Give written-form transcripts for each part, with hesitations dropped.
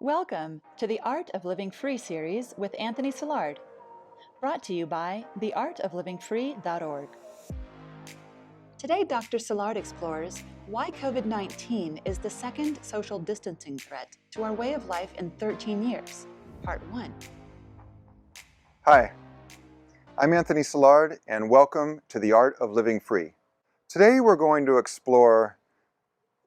Welcome to the Art of Living Free series with Anthony Silard, brought to you by theartoflivingfree.org. Today, Dr. Silard explores why COVID-19 is the second social distancing threat to our way of life in 13 years, Part 1. Hi, I'm Anthony Silard, and welcome to the Art of Living Free. Today we're going to explore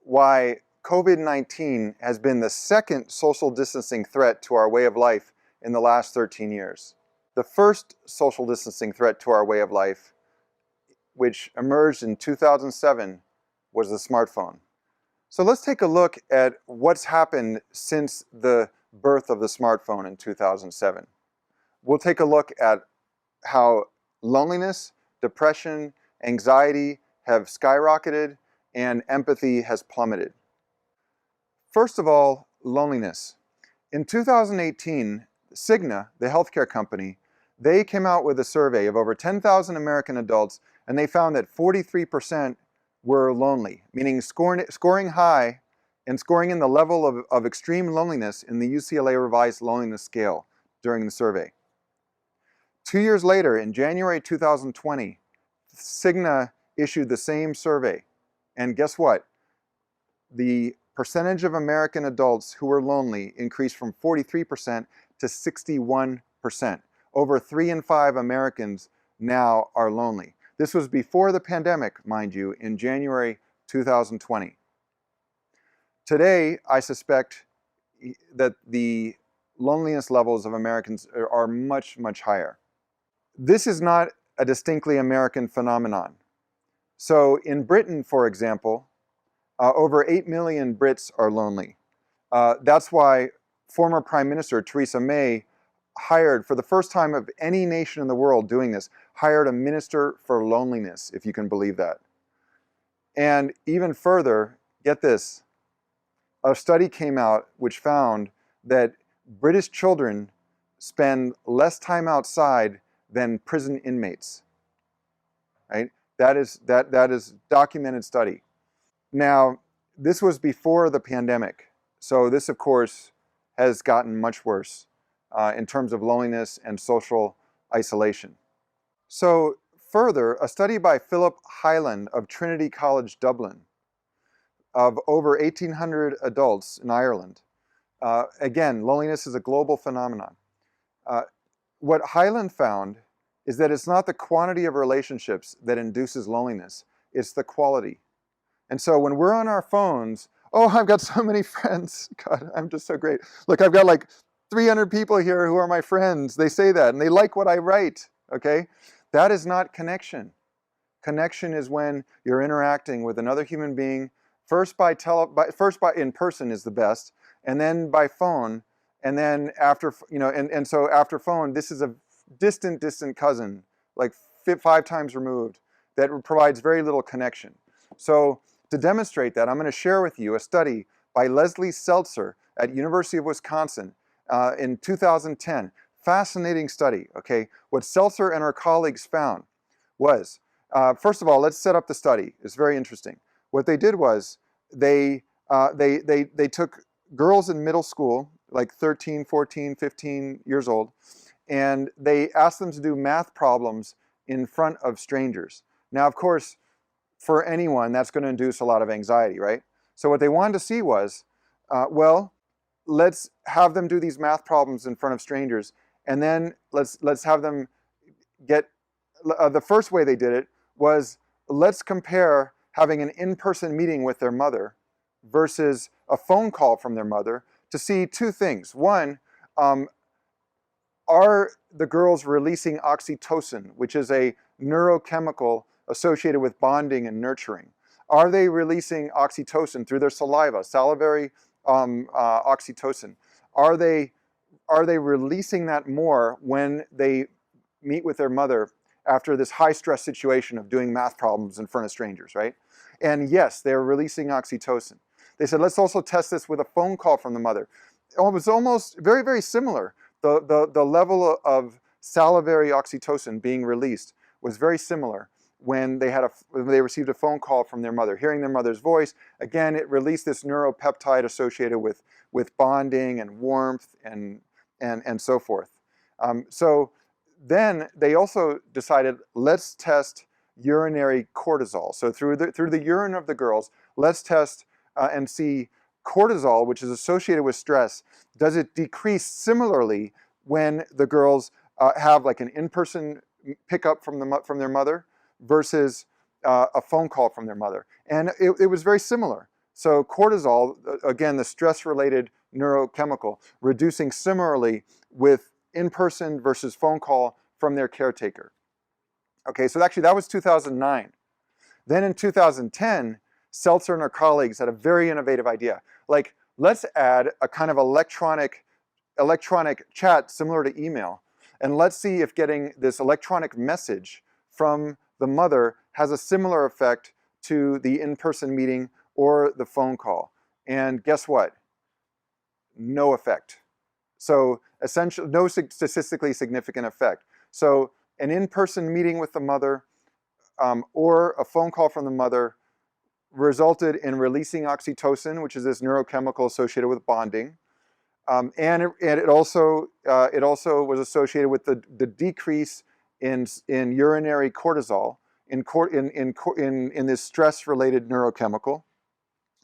why COVID-19 has been the second social distancing threat to our way of life in the last 13 years. The first social distancing threat to our way of life, which emerged in 2007, was the smartphone. So let's take a look at what's happened since the birth of the smartphone in 2007. We'll take a look at how loneliness, depression, anxiety have skyrocketed, and empathy has plummeted. First of all, loneliness. In 2018, Cigna, the healthcare company, they came out with a survey of over 10,000 American adults, and they found that 43% were lonely, meaning scoring high and scoring in the level of extreme loneliness in the UCLA Revised Loneliness Scale during the survey. 2 years later, in January 2020, Cigna issued the same survey, and guess what? The percentage of American adults who were lonely increased from 43% to 61%. Over 3 in 5 Americans now are lonely. This was before the pandemic, mind you, in January 2020. Today, I suspect that the loneliness levels of Americans are much, much higher. This is not a distinctly American phenomenon. So in Britain, for example, over 8 million Brits are lonely. That's why former Prime Minister Theresa May hired, for the first time of any nation in the world doing this, hired a minister for loneliness, if you can believe that. And even further, get this, a study came out which found that British children spend less time outside than prison inmates. Right? That is documented study. Now, this was before the pandemic, so this, of course, has gotten much worse in terms of loneliness and social isolation. So, further, a study by Philip Hyland of Trinity College Dublin of over 1,800 adults in Ireland. Again, loneliness is a global phenomenon. What Hyland found is that it's not the quantity of relationships that induces loneliness, it's the quality. And so when we're on our phones, oh, I've got so many friends. God, I'm just so great. Look, I've got like 300 people here who are my friends. They say that, and they like what I write, okay? That is not connection. Connection is when you're interacting with another human being, first by in person is the best, and then by phone, and then after, and so after phone, this is a distant cousin, like 5 times removed, that provides very little connection. So to demonstrate that, I'm going to share with you a study by Leslie Seltzer at University of Wisconsin in 2010. Fascinating study, okay? What Seltzer and her colleagues found was, first of all, let's set up the study. It's very interesting. What they did was they took girls in middle school, like 13, 14, 15 years old, and they asked them to do math problems in front of strangers. Now, of course, for anyone, that's going to induce a lot of anxiety, right? So what they wanted to see was, well, let's have them do these math problems in front of strangers, and then let's have them get, the first way they did it was, let's compare having an in-person meeting with their mother versus a phone call from their mother to see 2 things. One, are the girls releasing oxytocin, which is a neurochemical associated with bonding and nurturing? Are they releasing oxytocin through their saliva, salivary oxytocin? Are they releasing that more when they meet with their mother after this high stress situation of doing math problems in front of strangers, right? And yes, they're releasing oxytocin. They said, let's also test this with a phone call from the mother. It was almost very, very similar. The level of salivary oxytocin being released was very similar when they received a phone call from their mother. Hearing their mother's voice, again, it released this neuropeptide associated with bonding and warmth and so forth. So then they also decided, let's test urinary cortisol. So through the urine of the girls, let's test and see cortisol, which is associated with stress. Does it decrease similarly when the girls have like an in-person pickup from their mother versus a phone call from their mother? And it was very similar. So cortisol, again, the stress-related neurochemical, reducing similarly with in-person versus phone call from their caretaker. Okay, so actually that was 2009. Then in 2010, Seltzer and her colleagues had a very innovative idea. Like, let's add a kind of electronic chat similar to email, and let's see if getting this electronic message from the mother has a similar effect to the in-person meeting or the phone call. And guess what? No effect. So essentially, no statistically significant effect. So an in-person meeting with the mother or a phone call from the mother resulted in releasing oxytocin, which is this neurochemical associated with bonding. And it also was associated with the decrease in urinary cortisol in this stress-related neurochemical.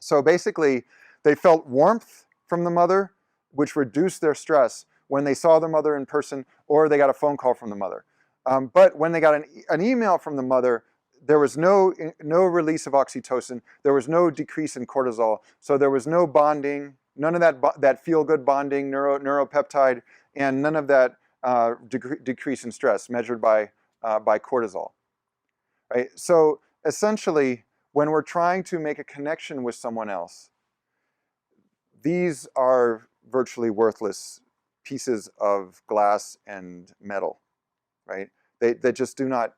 So basically, they felt warmth from the mother, which reduced their stress when they saw the mother in person or they got a phone call from the mother. But when they got an email from the mother, there was no release of oxytocin. There was no decrease in cortisol. So there was no bonding, none of that feel-good bonding neuropeptide, and none of that decrease in stress measured by cortisol. Right? So essentially, when we're trying to make a connection with someone else, these are virtually worthless pieces of glass and metal, right? They just do not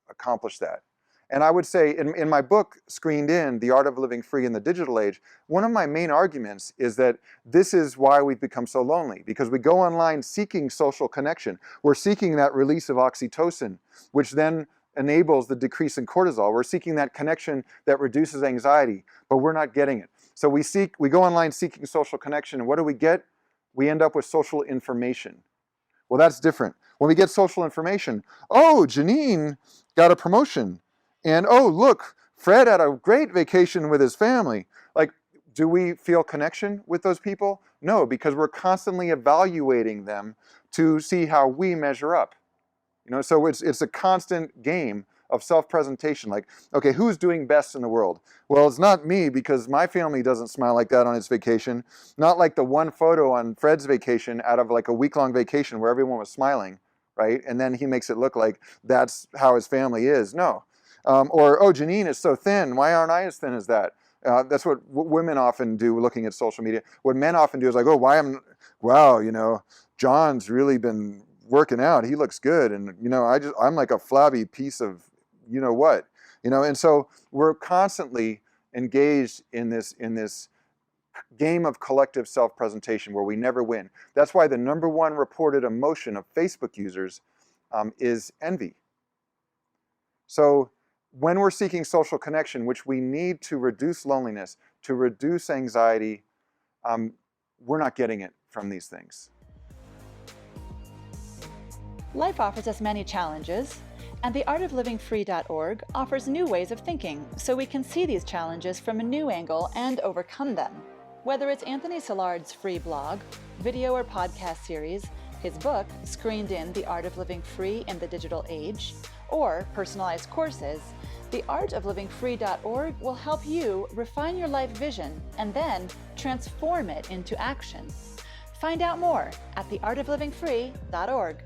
accomplish that. And I would say in my book, Screened In, The Art of Living Free in the Digital Age, one of my main arguments is that this is why we've become so lonely, because we go online seeking social connection. We're seeking that release of oxytocin, which then enables the decrease in cortisol. We're seeking that connection that reduces anxiety, but we're not getting it. So we go online seeking social connection, and what do we get? We end up with social information. Well, that's different. When we get social information, oh, Janine got a promotion. And oh, look, Fred had a great vacation with his family. Like, do we feel connection with those people? No, because we're constantly evaluating them to see how we measure up. You know, so it's a constant game of self-presentation. Like, okay, who's doing best in the world? Well, it's not me because my family doesn't smile like that on its vacation. Not like the one photo on Fred's vacation out of like a week-long vacation where everyone was smiling, right? And then he makes it look like that's how his family is. No. Or, oh, Janine is so thin. Why aren't I as thin as that? That's what women often do looking at social media. What men often do is like, oh, wow, you know, John's really been working out. He looks good. And, you know, I'm like a flabby piece of, you know what, you know, and so we're constantly engaged in this game of collective self-presentation where we never win. That's why the #1 reported emotion of Facebook users is envy. So when we're seeking social connection, which we need to reduce loneliness, to reduce anxiety, we're not getting it from these things. Life offers us many challenges, and theartoflivingfree.org offers new ways of thinking so we can see these challenges from a new angle and overcome them. Whether it's Anthony Silard's free blog, video or podcast series, his book, Screened In, The Art of Living Free in the Digital Age, or personalized courses, theartoflivingfree.org will help you refine your life vision and then transform it into action. Find out more at theartoflivingfree.org.